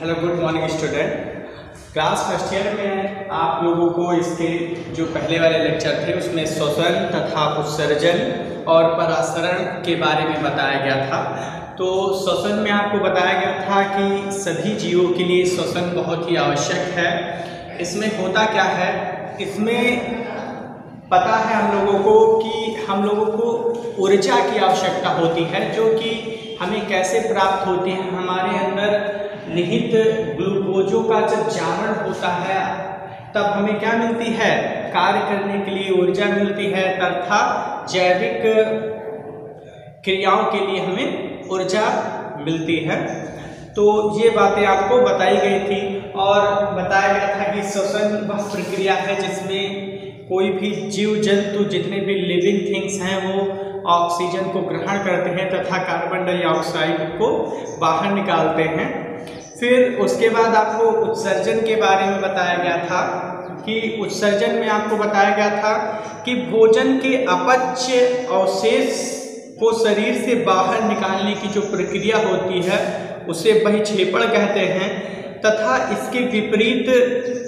Hello, good morning student. Class first year में आप लोगों को इसके जो पहले वाले लेक्चर थे उसमें श्वसन तथा उत्सर्जन और परासरण के बारे में बताया गया था। तो श्वसन में आपको बताया गया था कि सभी जीवों के लिए श्वसन बहुत ही आवश्यक है। इसमें होता क्या है, इसमें पता है हम लोगों को कि हम लोगों को ऊर्जा की आवश्यकता होती है, जो कि हमें कैसे प्राप्त होती है। हमारे अंदर निहित ग्लूकोजों का जब जावरण होता है तब हमें क्या मिलती है, कार्य करने के लिए ऊर्जा मिलती है तथा जैविक क्रियाओं के लिए हमें ऊर्जा मिलती है। तो ये बातें आपको बताई गई थी और बताया गया था कि श्वसन वह प्रक्रिया है जिसमें कोई भी जीव जंतु जितने भी लिविंग थिंग्स हैं वो ऑक्सीजन को ग्रहण करते हैं तथा कार्बन डाइऑक्साइड को बाहर निकालते हैं। फिर उसके बाद आपको उत्सर्जन के बारे में बताया गया था कि उत्सर्जन में आपको बताया गया था कि भोजन के अपच्य अवशेष को शरीर से बाहर निकालने की जो प्रक्रिया होती है उसे बहिक्षेपण कहते हैं तथा इसके विपरीत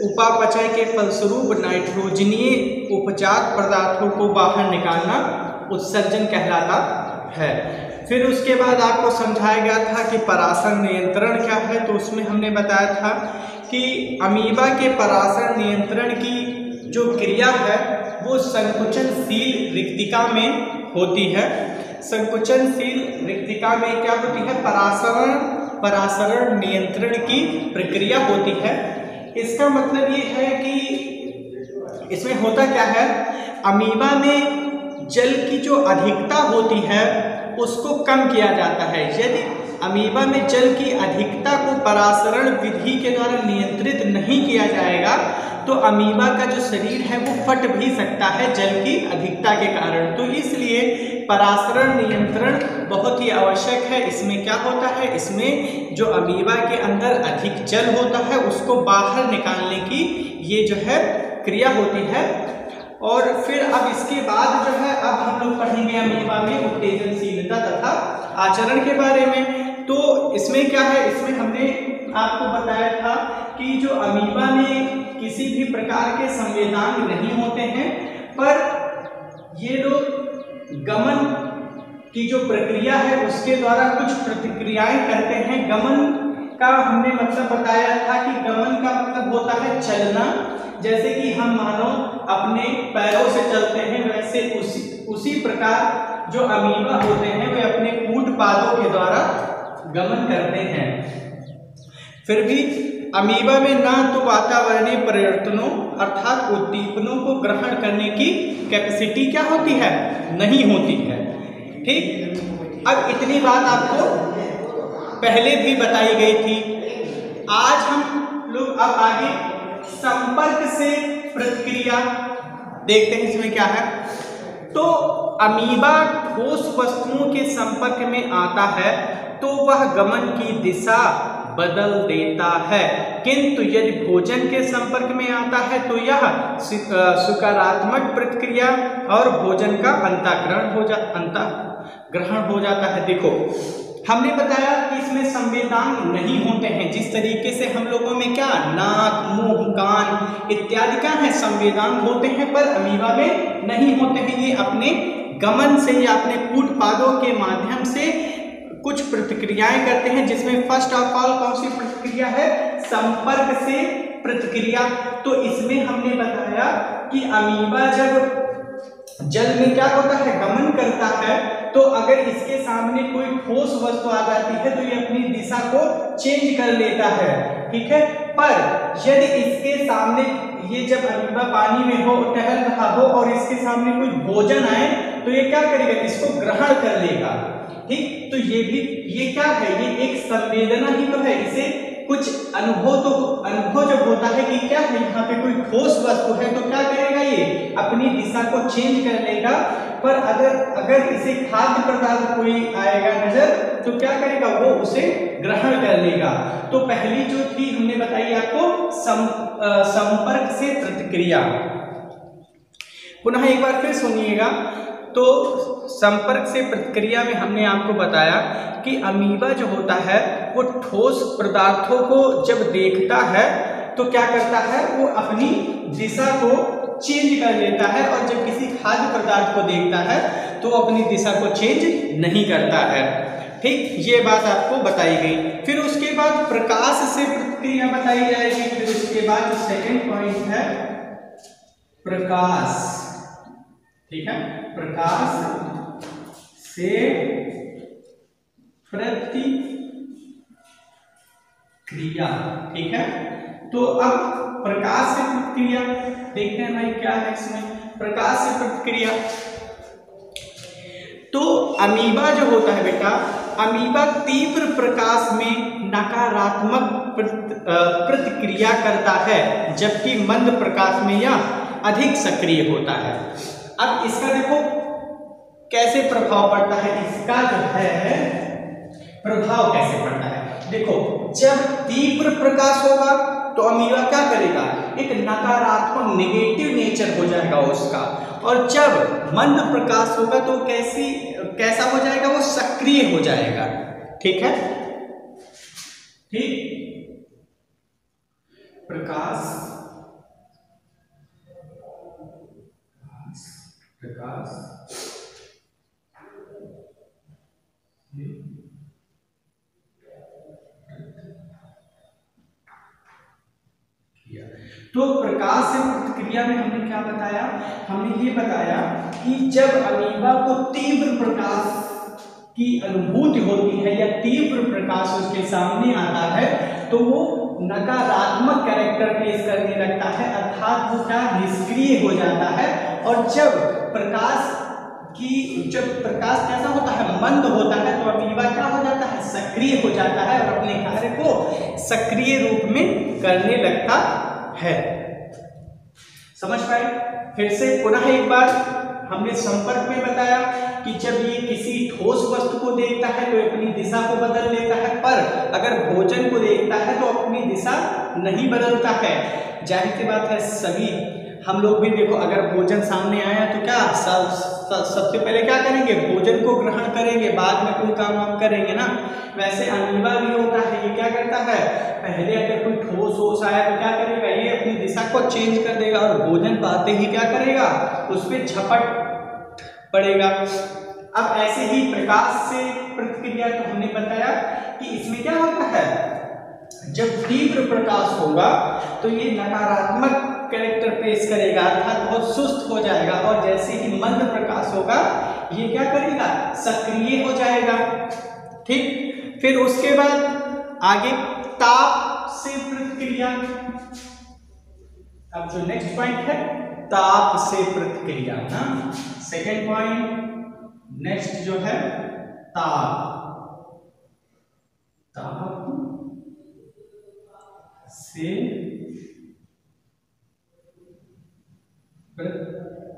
उपापचय के फलस्वरूप नाइट्रोजनीय उपजात पदार्थों को बाहर निकालना उत्सर्जन कहलाता है। फिर उसके बाद आपको समझाया गया था कि परासरण नियंत्रण क्या है। तो उसमें हमने बताया था कि अमीबा के परासरण नियंत्रण की जो क्रिया है वो संकुचनशील रिक्तिका में होती है। संकुचनशील रिक्तिका में क्या होती है, परासरण नियंत्रण की प्रक्रिया होती है। इसका मतलब ये है कि इसमें होता क्या है, अमीबा में जल की जो अधिकता होती है उसको कम किया जाता है। यदि अमीबा में जल की अधिकता को परासरण विधि के द्वारा नियंत्रित नहीं किया जाएगा तो अमीबा का जो शरीर है वो फट भी सकता है जल की अधिकता के कारण। तो इसलिए परासरण नियंत्रण बहुत ही आवश्यक है। इसमें क्या होता है, इसमें जो अमीबा के अंदर अधिक जल होता है उसको बाहर निकालने की ये जो है क्रिया होती है। और फिर अब इसके बाद जो है अब हम लोग पढ़ेंगे अमीबा में उत्तेजनशीलता तथा आचरण के बारे में। तो इसमें क्या है, इसमें हमने आपको बताया था कि जो अमीबा में किसी भी प्रकार के संवेदांग नहीं होते हैं, पर ये लोग गमन की जो प्रक्रिया है उसके द्वारा कुछ प्रतिक्रियाएं करते हैं। गमन का हमने मतलब बताया था कि गमन का मतलब होता है चलना। जैसे कि हम मानो अपने पैरों से चलते हैं, वैसे उसी प्रकार जो अमीबा होते हैं वे अपने कूट पादों के द्वारा गमन करते हैं। फिर भी अमीबा में ना तो वातावरणीय परिवर्तनों अर्थात उद्दीपनों को ग्रहण करने की कैपेसिटी क्या होती है, नहीं होती है। ठीक, अब इतनी बात आपको पहले भी बताई गई थी। आज हम लोग अब आगे संपर्क से प्रतिक्रिया देखते हैं। इसमें क्या है, तो अमीबा ठोस वस्तुओं के संपर्क में आता है तो वह गमन की दिशा बदल देता है, किंतु यदि भोजन के संपर्क में आता है तो यह सकारात्मक प्रतिक्रिया और भोजन का अंतःग्रहण हो जाता है। देखो, हमने बताया कि इसमें संवेदांग नहीं होते हैं। जिस तरीके से हम लोगों में क्या नाक, मुंह, कान इत्यादि क्या है संवेदांग होते हैं, पर अमीबा में नहीं होते हैं। ये अपने गमन से या अपने कूट पादों के माध्यम से कुछ प्रतिक्रियाएं करते हैं, जिसमें फर्स्ट ऑफ ऑल कौन सी प्रतिक्रिया है, संपर्क से प्रतिक्रिया। तो इसमें हमने बताया कि अमीबा जब जल में क्या होता है, गमन करता है, तो अगर इसके सामने कोई ठोस वस्तु आ जाती है तो ये अपनी दिशा को चेंज कर लेता है। ठीक है, पर यदि इसके सामने ये जब अमीबा पानी में हो, टहल रहा हो और इसके सामने कोई भोजन आए तो ये क्या करेगा, इसको ग्रहण कर लेगा। ठीक, तो ये क्या है, ये एक संवेदना ही तो है। इसे कुछ अनुभव जब होता है कि क्या है यहाँ पे कोई ठोस वस्तु है तो क्या करेगा, ये अपनी दिशा को चेंज कर लेगा। पर अगर इसे खाद्य पदार्थ कोई आएगा नजर तो क्या करेगा, वो उसे ग्रहण कर लेगा। तो पहली जो थी हमने बताई आपको संपर्क से प्रतिक्रिया। पुनः एक बार फिर सुनिएगा, तो संपर्क से प्रतिक्रिया में हमने आपको बताया कि अमीबा जो होता है वो ठोस पदार्थों को जब देखता है तो क्या करता है, वो अपनी दिशा को चेंज कर लेता है, और जब किसी खाद्य पदार्थ को देखता है तो वो अपनी दिशा को चेंज नहीं करता है। ठीक, ये बात आपको बताई गई। फिर उसके बाद प्रकाश से प्रतिक्रिया बताई जाएगी। फिर उसके बाद जो सेकंड पॉइंट है प्रकाश, ठीक है, प्रकाश से प्रतिक्रिया, ठीक है। तो अब प्रकाश से प्रतिक्रिया देखते हैं भाई क्या है इसमें। प्रकाश से प्रतिक्रिया, तो अमीबा जो होता है बेटा, अमीबा तीव्र प्रकाश में नकारात्मक प्रतिक्रिया करता है, जबकि मंद प्रकाश में यह अधिक सक्रिय होता है। अब इसका देखो कैसे प्रभाव पड़ता है, इसका जो है प्रभाव कैसे पड़ता है। देखो, जब तीव्र प्रकाश होगा तो अमीबा क्या करेगा, एक नकारात्मक नेगेटिव नेचर हो जाएगा उसका, और जब मंद प्रकाश होगा तो कैसा हो जाएगा, वो सक्रिय हो जाएगा। ठीक है, ठीक, प्रकाश तो प्रकाश से प्रतिक्रिया में हमने क्या बताया, हमने ये बताया कि जब अमीबा को तीव्र प्रकाश की अनुभूति होती है या तीव्र प्रकाश उसके सामने आता है तो वो नकारात्मक कैरेक्टर पेश करने लगता है, अर्थात वो क्या निष्क्रिय हो जाता है। और जब प्रकाश कैसा होता है, मंद होता है, तो अमीबा क्या हो जाता है, सक्रिय हो जाता है और अपने कार्य को सक्रिय रूप में करने लगता है। समझ पाए? फिर से पुनः एक बार हमने संपर्क में बताया कि जब ये किसी ठोस वस्तु को देखता है तो अपनी दिशा को बदल लेता है, पर अगर भोजन को देखता है तो अपनी दिशा नहीं बदलता है। जाहिर सी बात है, सभी हम लोग भी देखो, अगर भोजन सामने आया तो क्या सबसे पहले क्या करेंगे, भोजन को ग्रहण करेंगे, बाद में कोई काम वाम करेंगे ना। वैसे अमीबा भी होता है, ये क्या करता है, पहले अगर कोई ठोस होश आया तो क्या करेगा, ये अपनी दिशा को चेंज कर देगा और भोजन पाते ही क्या करेगा, उस पर झपट पड़ेगा। अब ऐसे ही प्रकाश से प्रतिक्रिया तो हमने बताया कि इसमें क्या होता है, जब तीव्र प्रकाश होगा तो ये नकारात्मक कैरेक्टर पेश करेगा, अर्थात बहुत सुस्त हो जाएगा, और जैसे ही मंद प्रकाश होगा ये क्या करेगा, सक्रिय हो जाएगा। ठीक, फिर उसके बाद आगे ताप से प्रतिक्रिया। अब जो नेक्स्ट पॉइंट है ताप से प्रतिक्रिया ना, सेकेंड पॉइंट नेक्स्ट जो है ताप से प्रतिक्रिया।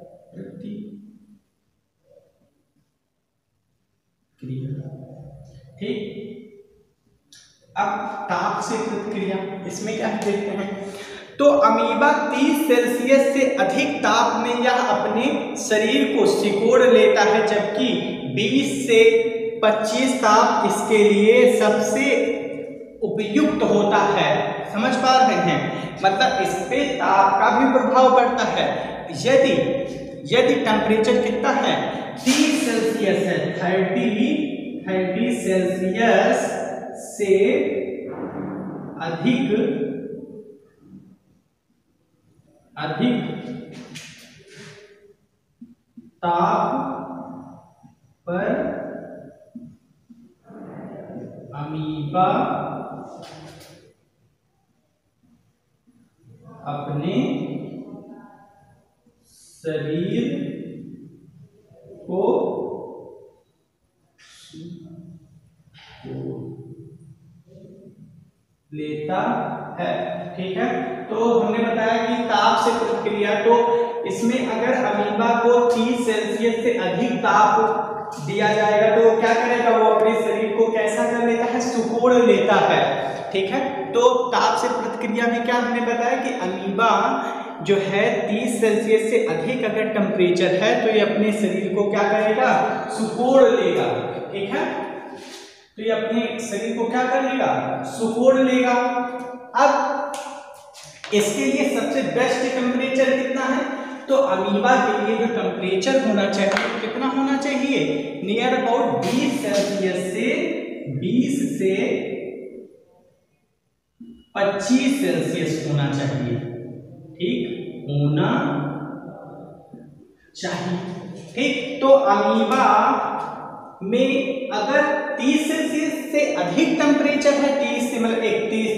ठीक, अब ताप से प्रतिक्रिया, इसमें क्या देखते हैं, तो अमीबा 30 सेल्सियस से अधिक ताप में यह अपने शरीर को सिकोड़ लेता है, जबकि 20 से 25 ताप इसके लिए सबसे उपयुक्त होता है। समझ पा रहे हैं, मतलब इस पे ताप का भी प्रभाव पड़ता है। यदि टेम्परेचर कितना है, 30 सेल्सियस है, 30 सेल्सियस से अधिक ताप पर अमीबा अपने शरीर को लेता है। ठीक है, तो हमने बताया कि ताप से प्रतिक्रिया, तो इसमें अगर अमीबा को 30 सेल्सियस से अधिक ताप दिया जाएगा तो क्या करेगा, वो अपने शरीर को कैसा कर लेता है, सिकोड़ लेता है। ठीक है, तो ताप से प्रतिक्रिया में क्या हमने बताया कि अमीबा जो है 30 सेल्सियस से अधिक अगर टेम्परेचर है तो ये अपने शरीर को क्या करेगा, सुकोड़ लेगा। ठीक है, तो ये अपने शरीर को क्या कर लेगा, सुकोड़ लेगा। अब इसके लिए सबसे बेस्ट टेम्परेचर कितना है, तो अमीबा के लिए जो टेम्परेचर होना चाहिए कितना होना चाहिए, नियर अबाउट 20 सेल्सियस से 20 से 25 सेल्सियस होना चाहिए। ठीक, होना चाहिए। ठीक, तो अमीबा में अगर 30 सेल्सियस से अधिक टेम्परेचर है, 30 से मतलब 31,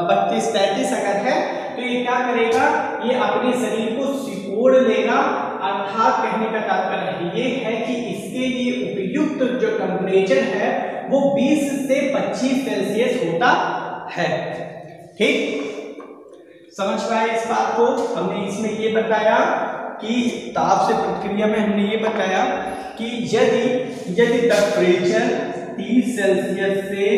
32, 33 अगर है, तो ये क्या करेगा, ये अपने शरीर को सिकोड़ लेगा। अर्थात कहने का तात्पर्य ये है कि इसके लिए उपयुक्त जो टेम्परेचर है वो 20 से 25 सेल्सियस होता है। ठीक, समझ पाए इस बात को। हमने इसमें ये बताया कि ताप से प्रतिक्रिया में हमने ये बताया कि यदि टेम्परेचर 30 सेल्सियस से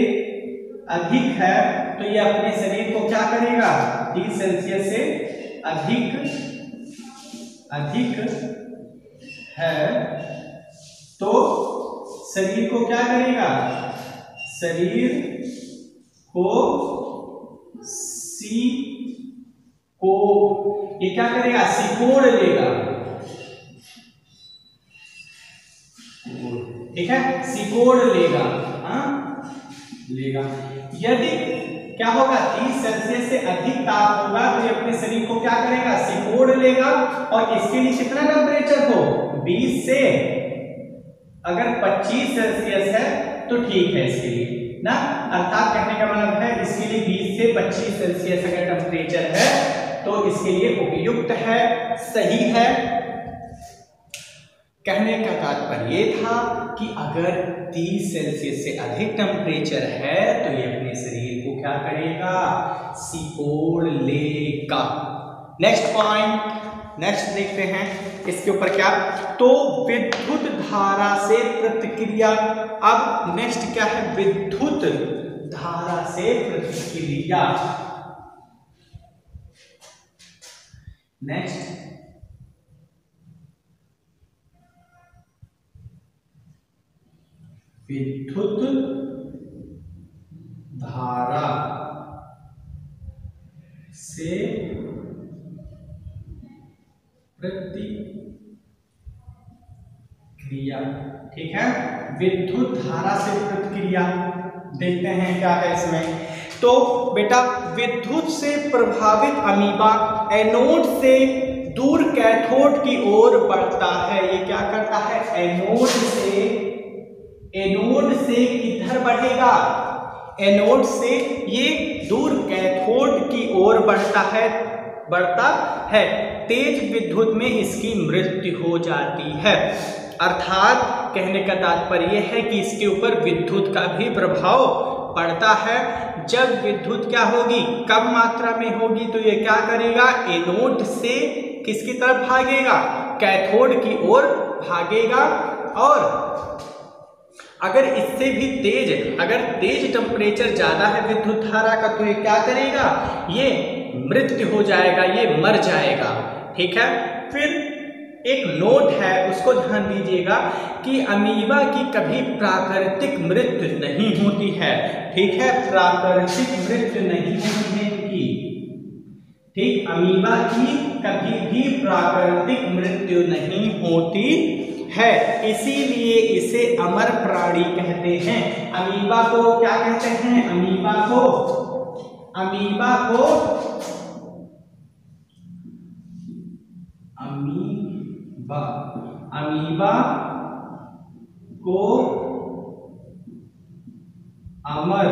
अधिक है तो ये अपने शरीर को क्या करेगा, 30 सेल्सियस से अधिक है तो शरीर को क्या करेगा, शरीर को ये क्या करेगा, सिकोड़ लेगा। ठीक है, सिकोड़ लेगा, लेगा। यदि क्या होगा, 30 सेल्सियस से अधिक ताप होगा तो ये अपने शरीर को क्या करेगा, सिकोड़ लेगा। और इसके लिए कितना टेम्परेचर हो, 20 से अगर 25 सेल्सियस है तो ठीक है इसके लिए ना। अर्थात कहने का मतलब है इसके लिए 20 से 25 सेल्सियस अगर टेम्परेचर है तो इसके लिए उपयुक्त है, सही है। कहने का तात्पर्य ये था कि अगर 30 सेल्सियस से अधिक टेम्परेचर है तो ये अपने शरीर को क्या करेगा, सिकोड़ लेगा। नेक्स्ट पॉइंट, नेक्स्ट देखते हैं इसके ऊपर क्या, तो विद्युत धारा से प्रतिक्रिया। अब नेक्स्ट क्या है, विद्युत धारा से प्रतिक्रिया। नेक्स्ट विद्युत धारा से प्रतिक्रिया। ठीक है, विद्युत धारा से प्रतिक्रिया देखते हैं क्या है इसमें। तो बेटा विद्युत से प्रभावित अमीबा एनोड से दूर कैथोड की ओर बढ़ता है। ये क्या करता है, एनोड से किधर बढ़ेगा, एनोड से ये दूर कैथोड की ओर बढ़ता है। तेज विद्युत में इसकी मृत्यु हो जाती है। अर्थात कहने का तात्पर्य है कि इसके ऊपर विद्युत का भी प्रभाव पड़ता है। जब विद्युत क्या होगी, कम मात्रा में होगी तो ये क्या करेगा, एनोड से किसकी तरफ भागेगा, कैथोड की ओर भागेगा। और अगर इससे भी तेज टेम्परेचर ज्यादा है विद्युत धारा का तो ये क्या करेगा, ये मृत्यु हो जाएगा, ये मर जाएगा। ठीक है, फिर एक नोट है उसको ध्यान दीजिएगा कि अमीबा की कभी प्राकृतिक मृत्यु नहीं होती है। ठीक है, प्राकृतिक मृत्यु नहीं होती है इनकी। ठीक, अमीबा की कभी भी प्राकृतिक मृत्यु नहीं होती है, इसीलिए इसे अमर प्राणी कहते हैं। अमीबा को क्या कहते हैं, अमीबा को अमर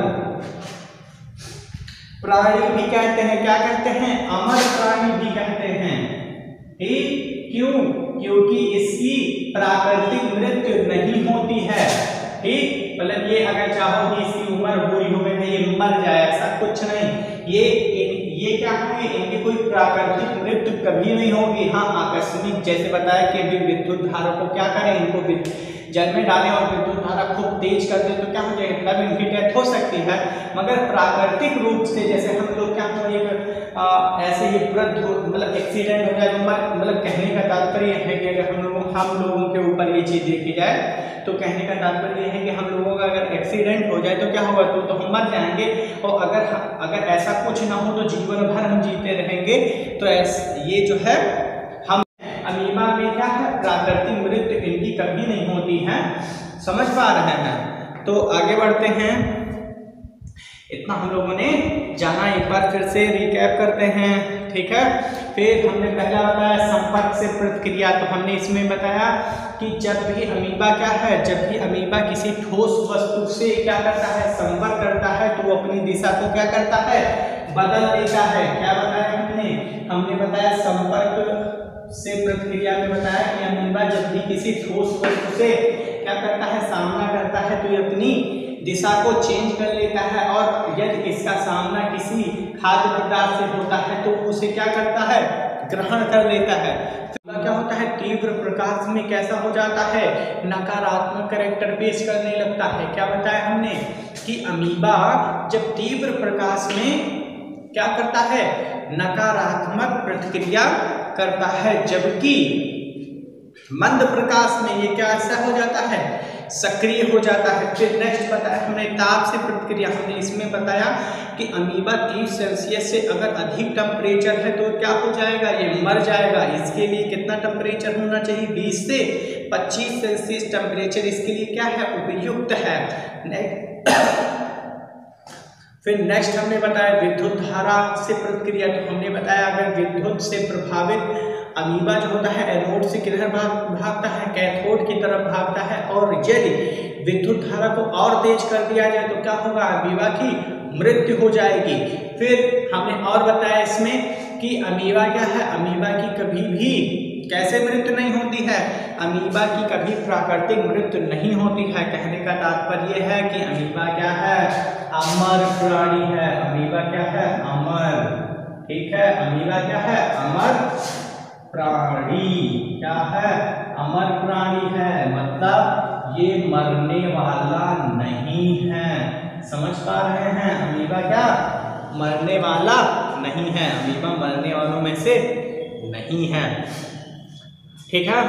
प्राणी भी कहते हैं। क्या कहते हैं, अमर प्राणी भी कहते हैं। ठीक, क्यों, क्योंकि इसकी प्राकृतिक मृत्यु नहीं होती है। ठीक, मतलब ये अगर चाहो कि इसकी उम्र पूरी हो गई है ये मर जाए, ऐसा कुछ नहीं। ये क्या होंगे, इनकी कोई प्राकृतिक मृत्यु कभी नहीं होगी। हाँ, आकस्मिक, जैसे बताया कि अभी विद्युत धारा को क्या करें, इनको जल में डालें और विद्युत धारा खूब एज कर दे तो क्या हो जाएगा, तब इनकी डेथ हो सकती है। मगर प्राकृतिक रूप से जैसे हम लोग क्या हो एक ऐसे ही वृद्ध मतलब एक्सीडेंट हो जाए तो मतलब कहने का तात्पर्य है कि अगर हम लोगों के ऊपर ये चीज़ देखी जाए तो कहने का तात्पर्य है कि हम लोगों का अगर एक्सीडेंट हो जाए तो क्या होगा, तो हम मर जाएंगे। और अगर ऐसा कुछ ना हो तो जीवन भर हम जीते रहेंगे। तो ये जो है हम अमीबा में क्या है, प्राकृतिक मृत्यु इनकी कभी नहीं होती है। समझ पा रहे हैं? तो आगे बढ़ते हैं। इतना हम लोगों ने जाना, एक बार फिर से रिकैप करते हैं, ठीक है। फिर हमने पहला बताया संपर्क से प्रतिक्रिया। तो हमने इसमें बताया कि जब भी अमीबा क्या है, जब भी अमीबा किसी ठोस वस्तु से क्या करता है, संपर्क करता है, तो वो अपनी दिशा को क्या करता है, बदल देता है। क्या बताया हमने बताया संपर्क से प्रतिक्रिया में बताया कि अमीबा जब भी किसी ठोस वस्तु से क्या करता है, सामना करता है, तो ये अपनी दिशा को चेंज कर लेता है। और यदि इसका सामना किसी खाद्य पदार्थ से होता है तो उसे क्या करता है, ग्रहण कर लेता है। तो क्या होता है, तीव्र प्रकाश में कैसा हो जाता है, नकारात्मक कैरेक्टर पेश करने लगता है। क्या बताया हमने कि अमीबा जब तीव्र प्रकाश में क्या करता है, नकारात्मक प्रतिक्रिया करता है, जबकि मंद प्रकाश में ये क्या ऐसा हो जाता है, सक्रिय हो जाता है। फिर नेक्स्ट बताया हमने ताप से प्रतिक्रिया। हमने इसमें बताया कि अमीबा 30 सेल्सियस से अगर अधिक टेम्परेचर है तो क्या हो जाएगा, ये मर जाएगा। इसके लिए कितना टेम्परेचर होना चाहिए, 20 से 25 सेल्सियस टेम्परेचर इसके लिए क्या है, उपयुक्त है। फिर नेक्स्ट हमने बताया विद्युत धारा से प्रतिक्रिया। तो हमने बताया अगर विद्युत से प्रभावित अमीबा जो होता है एनोड से किधर भागता है, कैथोड की तरफ भागता है। और यदि विद्युत धारा को और तेज कर दिया जाए तो क्या होगा, अमीबा की मृत्यु हो जाएगी। फिर हमने और बताया इसमें कि अमीबा क्या है, अमीबा की कभी भी कैसे मृत्यु नहीं होती है, अमीबा की कभी प्राकृतिक मृत्यु नहीं होती है। कहने का तात्पर्य है कि अमीबा क्या है, अमर प्राणी है। अमीबा क्या है, अमर, ठीक है। अमीबा क्या है, अमर प्राणी। क्या है, अमर प्राणी है, मतलब ये मरने वाला नहीं है। समझ पा रहे हैं, अमीबा क्या मरने वाला नहीं है, अमीबा मरने वालों में से नहीं है, ठीक है।